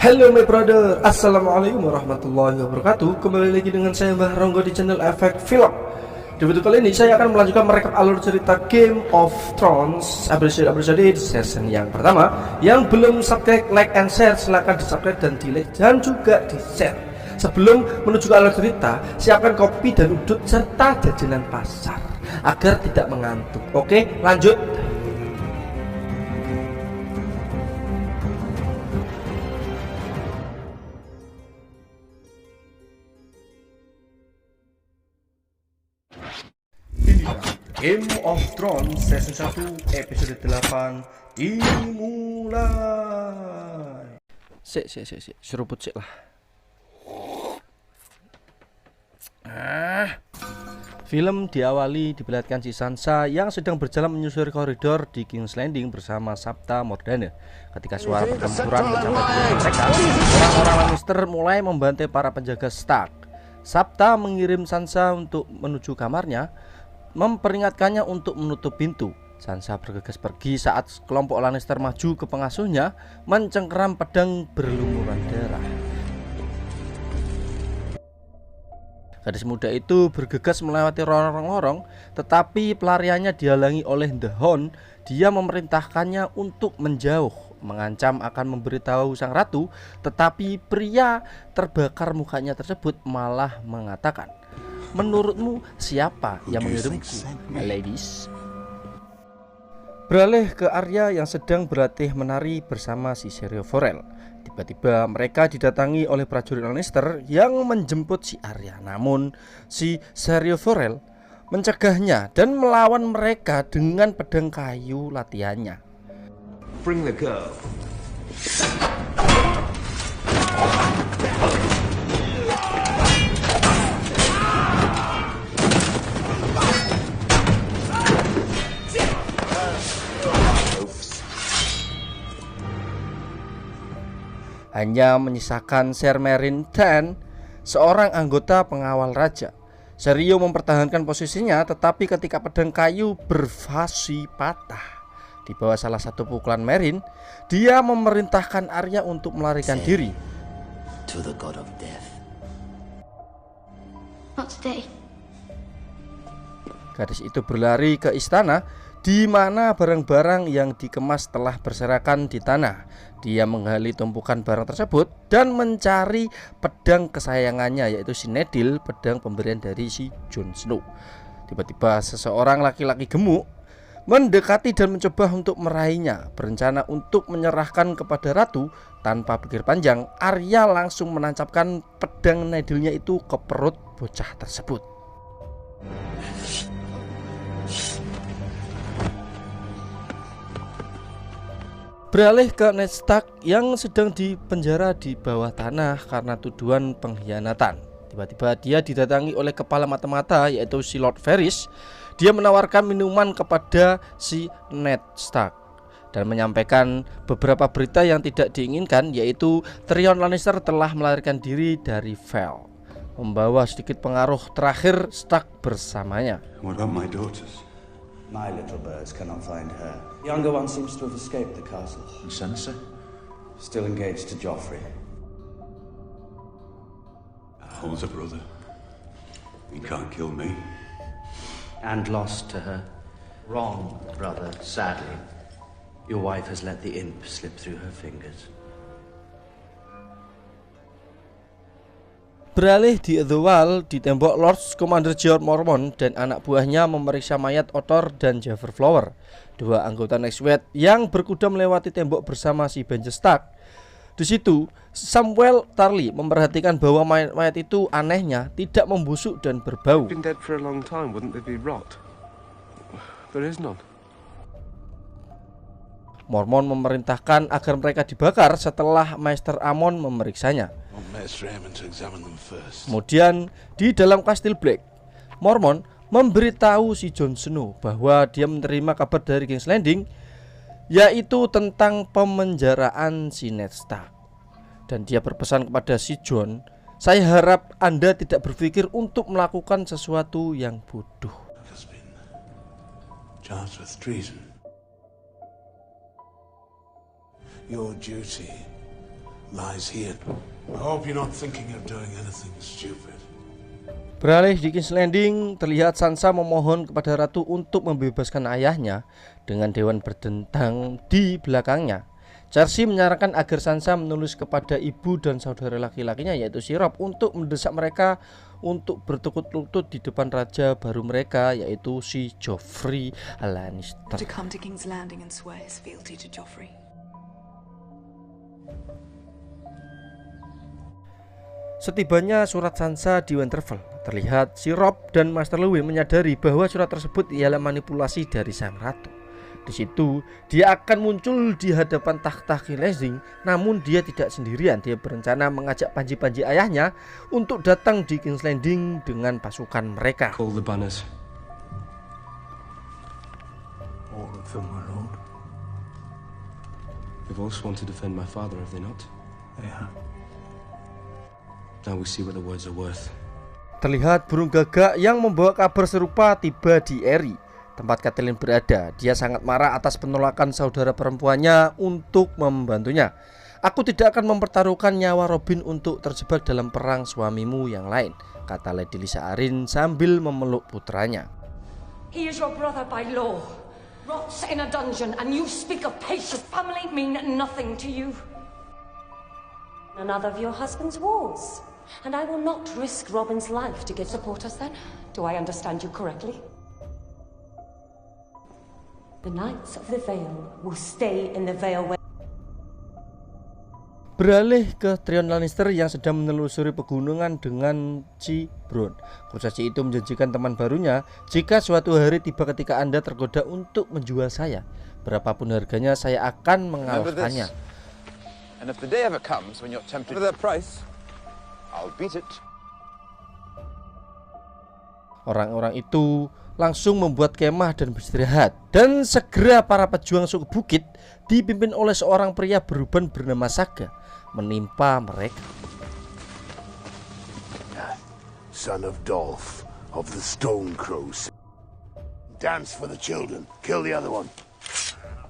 Hello my brother, assalamualaikum warahmatullahi wabarakatuh. Kembali lagi dengan saya Mbah Ronggo di channel Efek Film. Di video kali ini saya akan melanjutkan merekap alur cerita Game of Thrones episode di season yang pertama. Yang belum subscribe, like and share, silahkan di subscribe dan di like dan juga di share. Sebelum menuju ke alur cerita, siapkan kopi dan udut serta jajanan pasar agar tidak mengantuk. Oke, lanjut. Game of Thrones season 1 episode 8 dimulai. Seruput sik lah. Film diawali diperlihatkan si Sansa yang sedang berjalan menyusuri koridor di King's Landing bersama Sabta Mordane. Ketika suara pertempuran mencapai mereka, orang-orang Lannister mulai membantai para penjaga Stark. Sabta mengirim Sansa untuk menuju kamarnya, memperingatkannya untuk menutup pintu. Sansa bergegas pergi saat kelompok Lannister maju ke pengasuhnya, mencengkeram pedang berlumuran darah. Gadis muda itu bergegas melewati lorong-lorong, tetapi pelariannya dihalangi oleh The Hound. Dia memerintahkannya untuk menjauh, mengancam akan memberitahu sang ratu, tetapi pria terbakar mukanya tersebut malah mengatakan, "Menurutmu siapa yang mengirimku, ladies?" Beralih ke Arya yang sedang berlatih menari bersama si Syrio Forel. Tiba-tiba mereka didatangi oleh prajurit Lannister yang menjemput si Arya. Namun si Syrio Forel mencegahnya dan melawan mereka dengan pedang kayu latihannya. Bring the girl. Hanya menyisakan Ser Meryn Trant, seorang anggota pengawal raja. Syrio mempertahankan posisinya, tetapi ketika pedang kayu berfasi patah di bawah salah satu pukulan Meryn, dia memerintahkan Arya untuk melarikan diri. To the god of death. Not today. Gadis itu berlari ke istana, di mana barang-barang yang dikemas telah berserakan di tanah. Dia menggali tumpukan barang tersebut dan mencari pedang kesayangannya, yaitu si Nedil, pedang pemberian dari si Jon Snow. Tiba-tiba seseorang laki-laki gemuk mendekati dan mencoba untuk meraihnya. Berencana untuk menyerahkan kepada ratu, tanpa pikir panjang, Arya langsung menancapkan pedang Nedilnya itu ke perut bocah tersebut. Beralih ke Ned Stark yang sedang dipenjara di bawah tanah karena tuduhan pengkhianatan. Tiba-tiba dia didatangi oleh kepala mata-mata, yaitu si Lord Varys. Dia menawarkan minuman kepada si Ned Stark dan menyampaikan beberapa berita yang tidak diinginkan, yaitu Tyrion Lannister telah melarikan diri dari Vale, membawa sedikit pengaruh terakhir Stark bersamanya. What about my daughters? My little birds cannot find her. The younger one seems to have escaped the castle. And Sansa? Still engaged to Joffrey. Older brother. You can't kill me. And lost to her. Wrong, brother, sadly. Your wife has let the imp slip through her fingers. Beralih di The Wall, di tembok, Lord Commander George Mormont dan anak buahnya memeriksa mayat Ottor dan Jaffrey Flower, dua anggota Night's Watch yang berkuda melewati tembok bersama si Benjen Stark. Di situ, Samuel Tarly memperhatikan bahwa mayat-mayat itu anehnya tidak membusuk dan berbau. Been dead for a long time, wouldn't they be rot? There is none. Mormont memerintahkan agar mereka dibakar setelah Maester Aemon memeriksanya. Kemudian di dalam Kastil Black, Mormont memberitahu si Jon Snow bahwa dia menerima kabar dari King's Landing, yaitu tentang pemenjaraan si Ned Stark. Dan dia berpesan kepada si Jon, "Saya harap Anda tidak berpikir untuk melakukan sesuatu yang bodoh." Your duty lies here. I hope you're not thinking of doing anything stupid. Beralih di King's Landing, terlihat Sansa memohon kepada ratu untuk membebaskan ayahnya dengan dewan berdentang di belakangnya. Cersei menyarankan agar Sansa menulis kepada ibu dan saudara laki-lakinya yaitu si Robb untuk mendesak mereka untuk bertekuk lutut di depan raja baru mereka yaitu si Joffrey Lannister. To come to King's Landing and swear his fealty to Joffrey. Setibanya surat Sansa di Winterfell, terlihat si Robb dan Maester Luwin menyadari bahwa surat tersebut ialah manipulasi dari sang ratu. Di situ dia akan muncul di hadapan takhta King's Landing, namun dia tidak sendirian. Dia berencana mengajak panji-panji ayahnya untuk datang di King's Landing dengan pasukan mereka. Call the banners. All of them, my lord. They've all sworn to defend my father, have they not? They have. Now we see what the words are worth. Terlihat burung gagak yang membawa kabar serupa tiba di Eri, tempat Catelyn berada. Dia sangat marah atas penolakan saudara perempuannya untuk membantunya. Aku tidak akan mempertaruhkan nyawa Robin untuk terjebak dalam perang suamimu yang lain, kata Lady Lysa Arryn sambil memeluk putranya. He is your brother by law. Rots in a dungeon and you speak of patience. Family mean nothing to you. Another of your husband's wars. And I will not risk Robin's life to get support us then. Do I understand you correctly? The Knights of the Vale will stay in the Vale. Beralih ke Tyrion Lannister yang sedang menelusuri pegunungan dengan si Bronn. Kurcaci itu menjanjikan teman barunya, jika suatu hari tiba ketika Anda tergoda untuk menjual saya, berapapun harganya saya akan mengalahkannya. And if the day ever comes when you're tempted for that price, I'll beat it. Orang-orang itu langsung membuat kemah dan beristirahat. Dan segera para pejuang suku bukit dipimpin oleh seorang pria beruban bernama Saga menimpa mereka. Son of Dolph of the Stone Crows. Dance for the children. Kill the other one.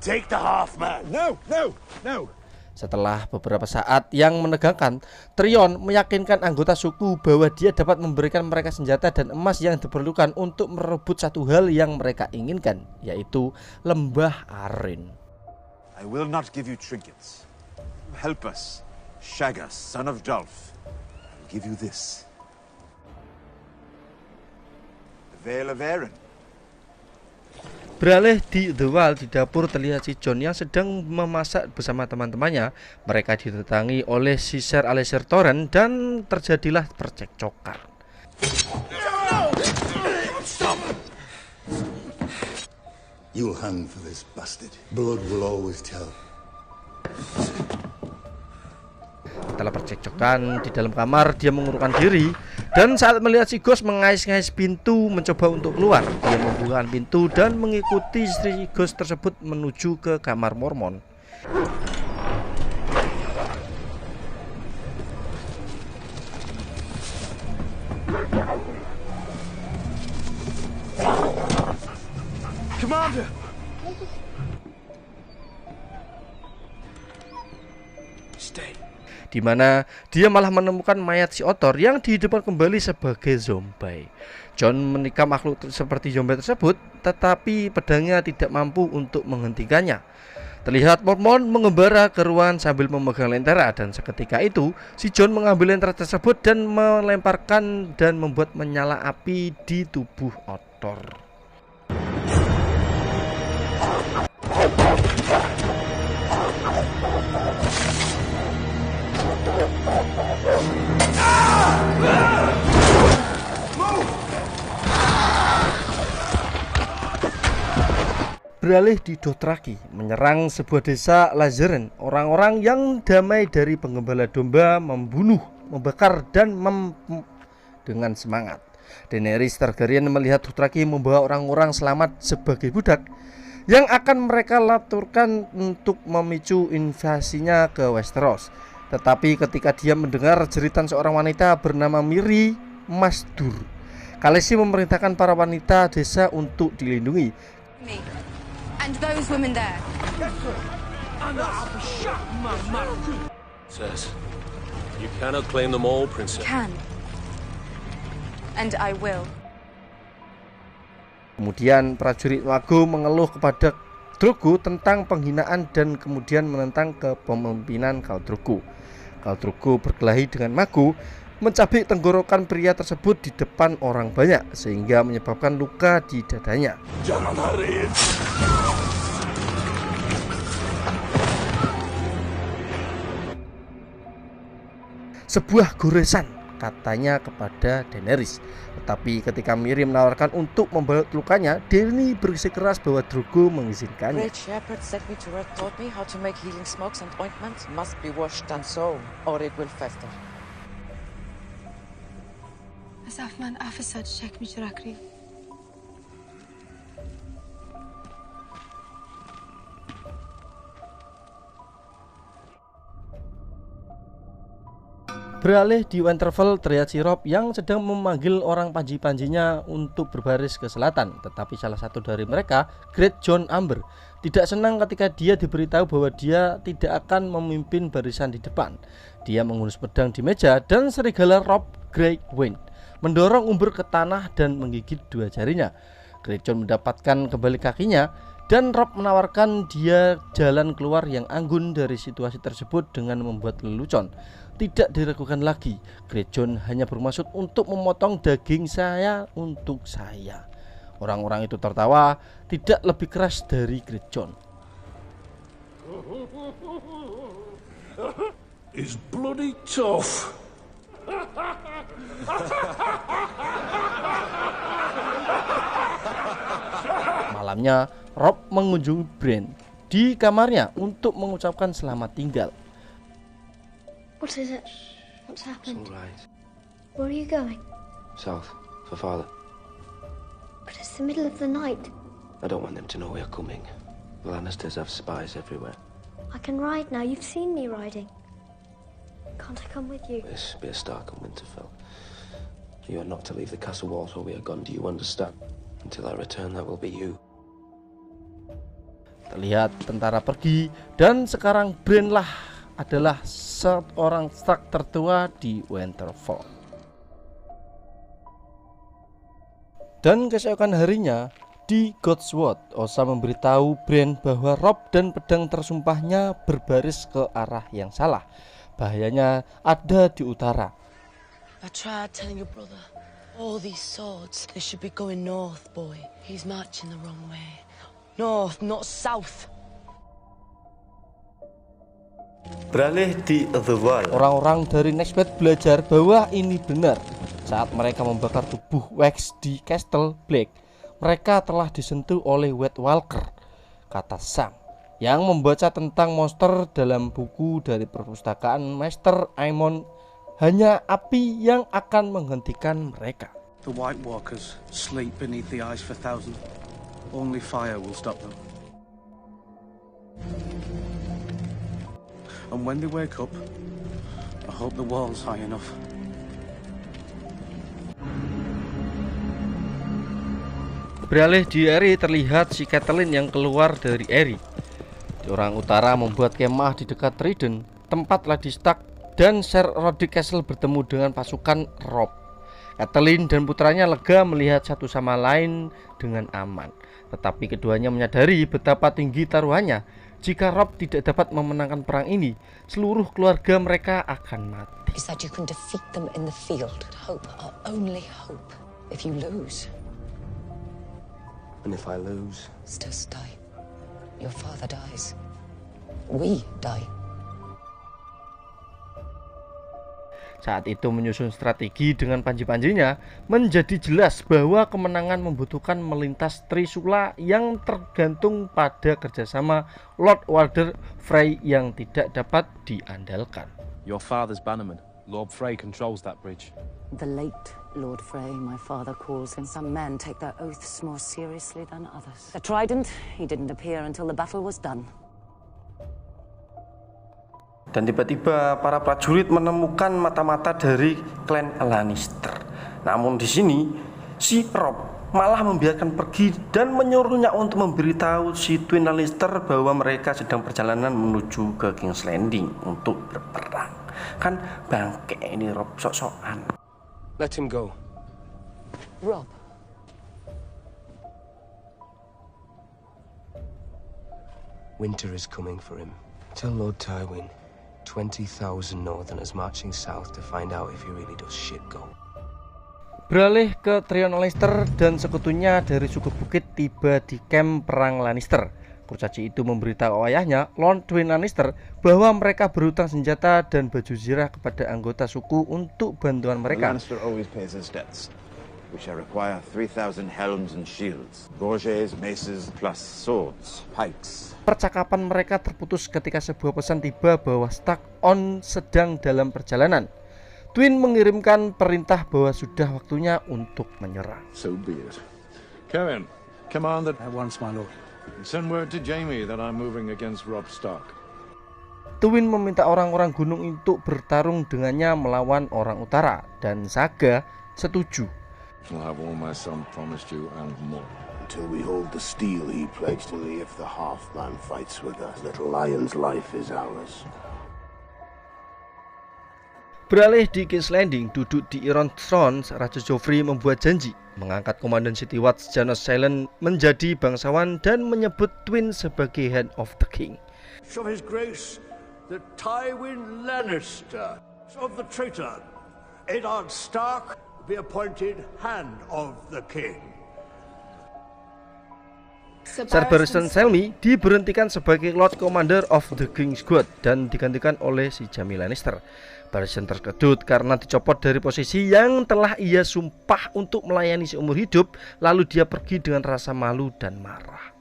Take the half man. No, no, no. Setelah beberapa saat yang menegangkan, Tyrion meyakinkan anggota suku bahwa dia dapat memberikan mereka senjata dan emas yang diperlukan untuk merebut satu hal yang mereka inginkan, yaitu lembah Arryn. I will not give you trinkets. Help us, Shaggas, son of Dolph. I'll give you this. The Vale of Arryn. Beralih di The Wall, di dapur terlihat si Jon yang sedang memasak bersama teman-temannya. Mereka didatangi oleh si Ser Alliser Torrent dan terjadilah percekcokan. Stop! You'll hang for this bastard. Blood will always tell. Setelah percekcokan di dalam kamar, dia mengurungkan diri dan saat melihat si Ghost mengais-ngais pintu mencoba untuk keluar, dia membuka pintu dan mengikuti istri Ghost tersebut menuju ke kamar Mormont. Commander! Stay. Di mana dia malah menemukan mayat si Otor yang dihidupkan kembali sebagai zombie. Jon menikam makhluk seperti zombie tersebut, tetapi pedangnya tidak mampu untuk menghentikannya. Terlihat Mormont mengembara ke ruangan sambil memegang lentera, dan seketika itu si Jon mengambil lentera tersebut dan melemparkan dan membuat menyala api di tubuh Otor. Beralih di Dothraki, menyerang sebuah desa Lazaran. Orang-orang yang damai dari penggembala domba membunuh, membakar, dan dengan semangat. Daenerys Targaryen melihat Dothraki membawa orang-orang selamat sebagai budak yang akan mereka laturkan untuk memicu invasinya ke Westeros. Tetapi ketika dia mendengar jeritan seorang wanita bernama Miri Masdur, Khaleesi memerintahkan para wanita desa untuk dilindungi. And those women there. Says, you cannot claim them all, Princess. Can. And I will. Kemudian prajurit Mago mengeluh kepada Drogo tentang penghinaan dan kemudian menentang kepemimpinan Khal Drogo. Khal Drogo berkelahi dengan Mago, mencabik tenggorokan pria tersebut di depan orang banyak sehingga menyebabkan luka di dadanya. Jangan lari. Sebuah goresan katanya kepada Daenerys. Tetapi ketika Mirri menawarkan untuk membalut lukanya, Dany bersikeras bahwa Drogo mengizinkannya. Great Shepherd sent me to Red taught me how to make healing smokes and ointments must be washed and sewn, or it will fester. Azafman Afasad check me Rakri. Beralih di Winterfell, terlihat si Robb yang sedang memanggil orang panji-panjinya untuk berbaris ke selatan. Tetapi salah satu dari mereka, Great Jon Umber, tidak senang ketika dia diberitahu bahwa dia tidak akan memimpin barisan di depan. Dia menghunus pedang di meja dan serigala Robb Grey Wind mendorong Umber ke tanah dan menggigit dua jarinya. Great Jon mendapatkan kembali kakinya dan Robb menawarkan dia jalan keluar yang anggun dari situasi tersebut dengan membuat lelucon. Tidak diragukan lagi, Great Jon hanya bermaksud untuk memotong daging saya untuk saya. Orang-orang itu tertawa, tidak lebih keras dari Great Jon. Is bloody tough. Malamnya, Robb mengunjungi Brienne di kamarnya untuk mengucapkan selamat tinggal. What is it? What's happened? It's all right. Where are you going? South, for father. But it's the middle of the night. I don't want them to know we're coming. The Lannisters have spies everywhere. I can ride now. You've seen me riding. Can't I come with you? It's a bit Stark and Winterfell. You are not to leave the castle walls while we are gone, do you understand? Until I return, that will be you. Terlihat tentara pergi dan sekarang Brienne lah adalah seorang Stark tertua di Winterfell. Dan keesokan harinya di Godswood, Osha memberitahu Brienne bahwa Robb dan pedang tersumpahnya berbaris ke arah yang salah. Bahayanya ada di utara. I tried telling your brother, all these swords, they should be going north, boy. He's marching the wrong way. North, not south. Beralih di The Wall, orang-orang dari Nextbed belajar bahwa ini benar. Saat mereka membakar tubuh Wax di Castle Black, mereka telah disentuh oleh White Walker, kata Sam, yang membaca tentang monster dalam buku dari perpustakaan Maester Aemon. Hanya api yang akan menghentikan mereka. The White Walkers sleep beneath the ice for thousands. Only fire will stop them. And when they wake up, I hope the wall's high enough. Beralih di Eri, terlihat si Catelyn yang keluar dari Eri. Orang utara membuat kemah di dekat Trident, tempat Lady Stark dan Ser Rodrik Castle bertemu dengan pasukan Robb. Catelyn dan putranya lega melihat satu sama lain dengan aman. Tetapi keduanya menyadari betapa tinggi taruhannya. Jika Robb tidak dapat memenangkan perang ini, seluruh keluarga mereka akan mati. Is that you can defeat them in the field. Hope, our only hope. If you lose. And if I lose? Stas die. Your father dies. We die. Saat itu menyusun strategi dengan panji-panjinya, menjadi jelas bahwa kemenangan membutuhkan melintas Trisula yang tergantung pada kerjasama Lord Walder Frey yang tidak dapat diandalkan. Your father's bannerman, Lord Frey, controls that bridge. The late Lord Frey, my father calls him. Some men take their oaths more seriously than others. The Trident, he didn't appear until the battle was done. Dan tiba-tiba para prajurit menemukan mata-mata dari klan Lannister. Namun di sini si Robb malah membiarkan pergi dan menyuruhnya untuk memberitahu si Twin Lannister bahwa mereka sedang perjalanan menuju ke King's Landing untuk berperang. Kan bangke ini Robb sok-sokan. Let him go. Robb. Winter is coming for him. Tell Lord Tywin, 20,000 Northerners marching south to find out if he really does shit go. Beralih ke Tyrion Lannister dan sekutunya dari suku bukit tiba di camp perang Lannister. Kurcaci itu memberitahu ayahnya, Lord Tywin Lannister, bahwa mereka berhutang senjata dan baju zirah kepada anggota suku untuk bantuan mereka. Lannister always pays his debts. We shall require 3,000 helms and shields, gorgets, maces, plus swords, pikes. Percakapan mereka terputus ketika sebuah pesan tiba bahwa Stark-on sedang dalam perjalanan. Twin mengirimkan perintah bahwa sudah waktunya untuk menyerang. So be it. Kevin, command that At once, my lord. send word to Jaime that I'm moving against Robb Stark. Twin meminta orang-orang gunung untuk bertarung dengannya melawan orang utara, dan Saga setuju. I'll have all my son promised you and more. Until we hold the steel he pledged to me, if the half-man fights with us, Little Lion's life is ours. Beralih di King's Landing, duduk di Iron Throne, Raja Joffrey membuat janji mengangkat Komandan City Watch Janos Silent menjadi bangsawan dan menyebut Twin sebagai Hand of the King. Of His Grace, the Tywin Lannister, of the traitor, Eddard Stark, be appointed Hand of the King. Sir Barristan Selmy diberhentikan sebagai Lord Commander of the King's Guard dan digantikan oleh si Jaime Lannister. Barristan terkejut karena dicopot dari posisi yang telah ia sumpah untuk melayani seumur hidup, lalu dia pergi dengan rasa malu dan marah.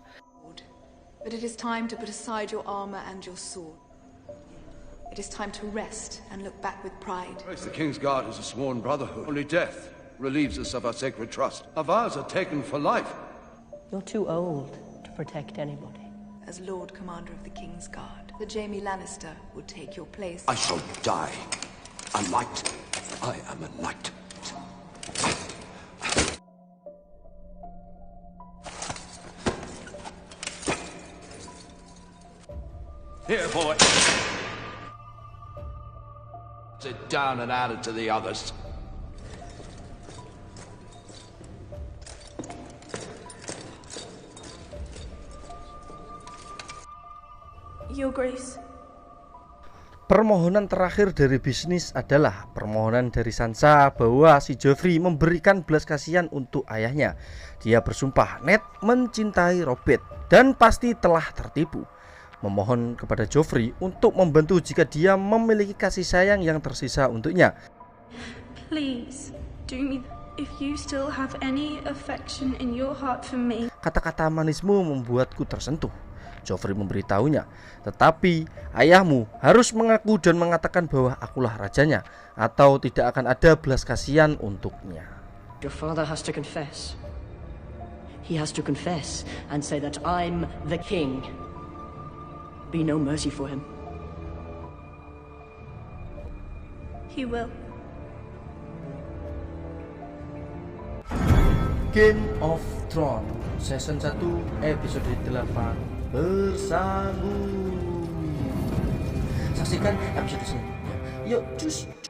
But it is time to put aside your armor and your sword. It is time to rest and look back with pride. The King's Guard is a sworn brotherhood. Only death relieves us of our sacred trust. Our vows are taken for life. You're too old to protect anybody. As Lord Commander of the King's Guard, the Jaime Lannister will take your place. I shall die a knight. I am a knight. Here, boy. Sit down and add it to the others. Your Grace. Permohonan terakhir dari bisnis adalah permohonan dari Sansa bahwa si Joffrey memberikan belas kasihan untuk ayahnya. Dia bersumpah Ned mencintai Robert dan pasti telah tertipu. Memohon kepada Joffrey untuk membantu jika dia memiliki kasih sayang yang tersisa untuknya. Please, do me if you still have any affection in your heart for me. Kata-kata manismu membuatku tersentuh. Joffrey memberitahunya, tetapi ayahmu harus mengaku dan mengatakan bahwa akulah rajanya, atau tidak akan ada belas kasihan untuknya. Your father has to confess. He has to confess and say that I'm the king. Be no mercy for him. He will. Game of Thrones Season 1 episode 8 bersambung. Saksikan episode selanjutnya. Yuk, cus.